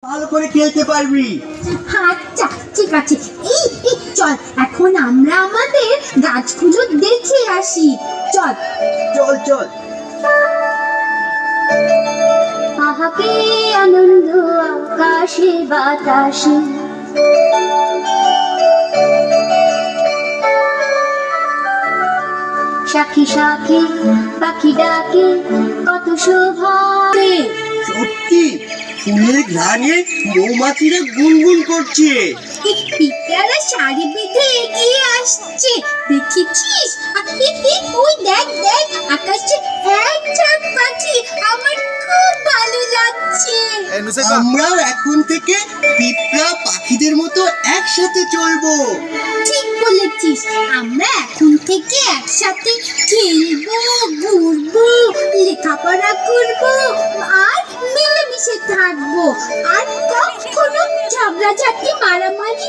ভালো করে খেলতে পারবি। আচ্ছা ঠিক আছে, এই এই চল এখন আমরা আমাদের গাছগুলো দেখে আসি। চল চল চল। আহাকে আনন্দ আকাশে বাতাসে, সাক্ষী সাক্ষী পাখি ডাকে কত শোভা। সত্যি ফুলের ঘ্রাণে মৌমাছিরা গুনগুন করছে। পিঁপড়ারা সারি বেঁধে এগিয়ে আসছে, দেখেছিস? ওই দেখ দেখ আকাশে এক ঝাঁক পাখি, আমার খুব ভালো লাগছে। আমরাও এখন থেকে পিঁপড়া পাখিদের মতো একসাথে চলবো। ঠিক বলেছিস, আমরা এখন থেকে একসাথে খেলবো, ঘুরবো, লেখাপড়া করবো আর মিলেমিশে থাকবো, আর কখনো ঝগড়াঝাটি মারামারি